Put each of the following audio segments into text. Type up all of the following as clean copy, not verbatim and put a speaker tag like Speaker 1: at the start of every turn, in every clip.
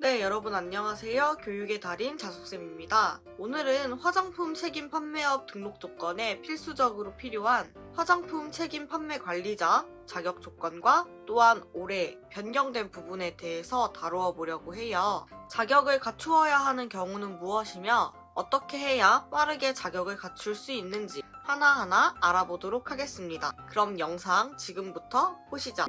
Speaker 1: 네, 여러분 안녕하세요. 교육의 달인 자숙쌤입니다. 오늘은 화장품 책임 판매업 등록 조건에 필수적으로 필요한 화장품 책임 판매 관리자 자격 조건과 또한 올해 변경된 부분에 대해서 다루어 보려고 해요. 자격을 갖추어야 하는 경우는 무엇이며 어떻게 해야 빠르게 자격을 갖출 수 있는지 하나하나 알아보도록 하겠습니다. 그럼 영상 지금부터 보시죠.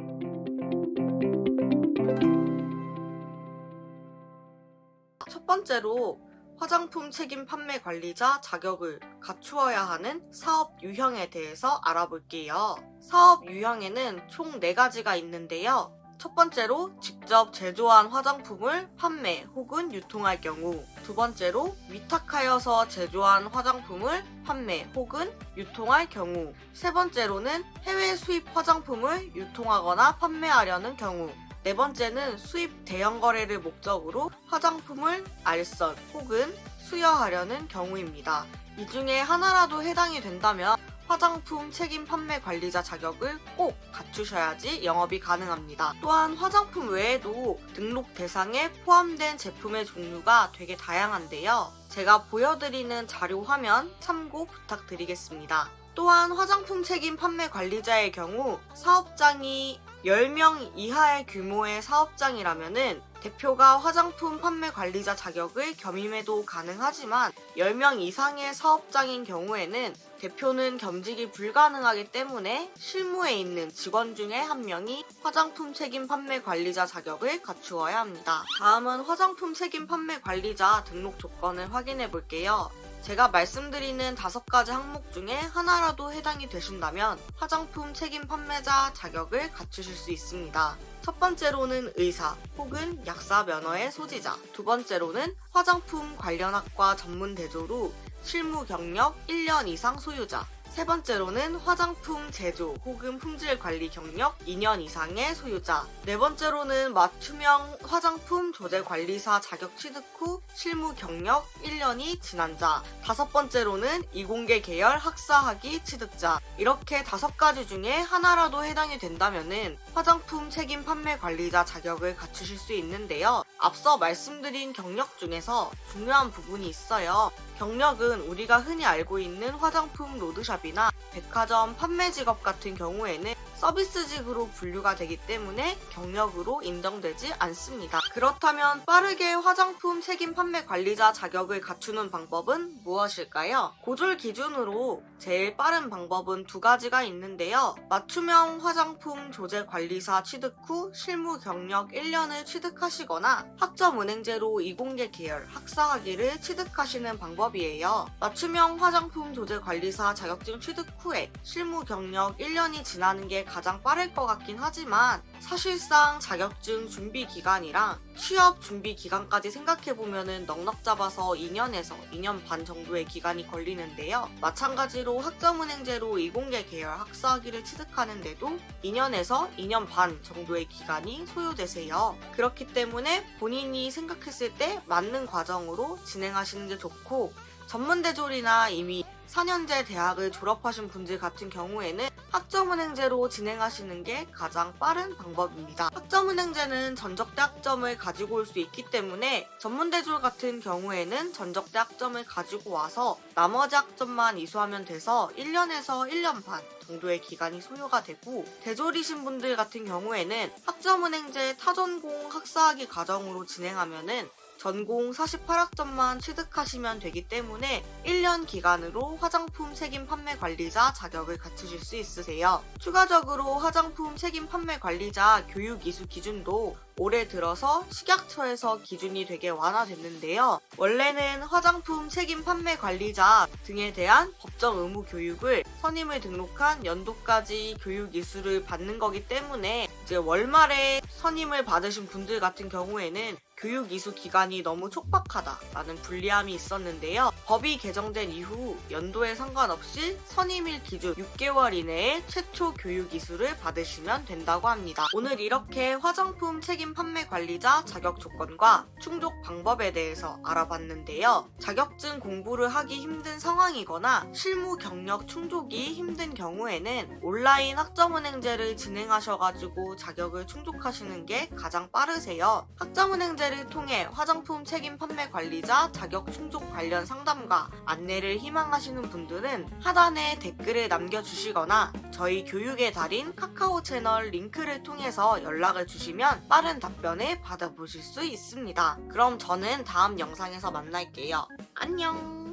Speaker 1: 첫 번째로 화장품 책임 판매 관리자 자격을 갖추어야 하는 사업 유형에 대해서 알아볼게요. 사업 유형에는 총 4가지가 있는데요. 첫 번째로 직접 제조한 화장품을 판매 혹은 유통할 경우, 두 번째로 위탁하여서 제조한 화장품을 판매 혹은 유통할 경우, 세 번째로는 해외 수입 화장품을 유통하거나 판매하려는 경우, 네 번째는 수입 대형 거래를 목적으로 화장품을 알선 혹은 수여하려는 경우입니다. 이 중에 하나라도 해당이 된다면 화장품 책임 판매 관리자 자격을 꼭 갖추셔야지 영업이 가능합니다. 또한 화장품 외에도 등록 대상에 포함된 제품의 종류가 되게 다양한데요. 제가 보여드리는 자료 화면 참고 부탁드리겠습니다. 또한 화장품 책임 판매 관리자의 경우 사업장이 10명 이하의 규모의 사업장이라면은 대표가 화장품 판매 관리자 자격을 겸임해도 가능하지만 10명 이상의 사업장인 경우에는 대표는 겸직이 불가능하기 때문에 실무에 있는 직원 중에 한 명이 화장품 책임 판매 관리자 자격을 갖추어야 합니다. 다음은 화장품 책임 판매 관리자 등록 조건을 확인해 볼게요. 제가 말씀드리는 5가지 항목 중에 하나라도 해당이 되신다면 화장품 책임 판매자 자격을 갖추실 수 있습니다. 첫 번째로는 의사 혹은 약사 면허의 소지자, 두 번째로는 화장품 관련 학과 전문 대조로 실무 경력 1년 이상 소유자, 세 번째로는 화장품 제조 혹은 품질 관리 경력 2년 이상의 소유자, 네 번째로는 맞춤형 화장품 조제 관리사 자격 취득 후 실무 경력 1년이 지난 자, 다섯 번째로는 이공계 계열 학사학위 취득자. 이렇게 5가지 중에 하나라도 해당이 된다면은 화장품 책임 판매 관리자 자격을 갖추실 수 있는데요. 앞서 말씀드린 경력 중에서 중요한 부분이 있어요. 경력은 우리가 흔히 알고 있는 화장품 로드샵이나 백화점 판매 직업 같은 경우에는 서비스직으로 분류가 되기 때문에 경력으로 인정되지 않습니다. 그렇다면 빠르게 화장품 책임 판매 관리자 자격을 갖추는 방법은 무엇일까요? 고졸 기준으로 제일 빠른 방법은 2가지가 있는데요. 맞춤형 화장품 조제 관리사 취득 후 실무 경력 1년을 취득하시거나 학점은행제로 이공계 계열 학사학위를 취득하시는 방법이에요. 맞춤형 화장품 조제 관리사 자격증 취득 후에 실무 경력 1년이 지나는 게 가장 빠를 것 같긴 하지만 사실상 자격증 준비 기간이랑 취업 준비 기간까지 생각해보면 넉넉 잡아서 2년에서 2년 반 정도의 기간이 걸리는데요. 마찬가지로 학점은행제로 이공계 계열 학사학위를 취득하는데도 2년에서 2년 반 정도의 기간이 소요되세요. 그렇기 때문에 본인이 생각했을 때 맞는 과정으로 진행하시는 게 좋고, 전문대졸이나 이미 4년제 대학을 졸업하신 분들 같은 경우에는 학점은행제로 진행하시는 게 가장 빠른 방법입니다. 학점은행제는 전적대 학점을 가지고 올 수 있기 때문에 전문대졸 같은 경우에는 전적대 학점을 가지고 와서 나머지 학점만 이수하면 돼서 1년에서 1년 반 정도의 기간이 소요가 되고, 대졸이신 분들 같은 경우에는 학점은행제 타전공 학사학위 과정으로 진행하면은 전공 48학점만 취득하시면 되기 때문에 1년 기간으로 화장품 책임 판매 관리자 자격을 갖추실 수 있으세요. 추가적으로 화장품 책임 판매 관리자 교육 이수 기준도 올해 들어서 식약처에서 기준이 되게 완화됐는데요. 원래는 화장품 책임 판매 관리자 등에 대한 법정 의무 교육을 선임을 등록한 연도까지 교육 이수를 받는 거기 때문에 이제 월말에 선임을 받으신 분들 같은 경우에는 교육 이수 기간이 너무 촉박하다라는 불리함이 있었는데요. 법이 개정된 이후 연도에 상관없이 선임일 기준 6개월 이내에 최초 교육 이수를 받으시면 된다고 합니다. 오늘 이렇게 화장품 책임 판매 관리자 자격 조건과 충족 방법에 대해서 알아봤는데요. 자격증 공부를 하기 힘든 상황이거나 실무 경력 충족이 힘든 경우에는 온라인 학점은행제를 진행하셔가지고 자격을 충족하시는 게 가장 빠르세요. 학점은행제 번째를 통해 화장품 책임 판매 관리자 자격 충족 관련 상담과 안내를 희망하시는 분들은 하단에 댓글을 남겨주시거나 저희 교육의 달인 카카오 채널 링크를 통해서 연락을 주시면 빠른 답변을 받아보실 수 있습니다. 그럼 저는 다음 영상에서 만날게요. 안녕!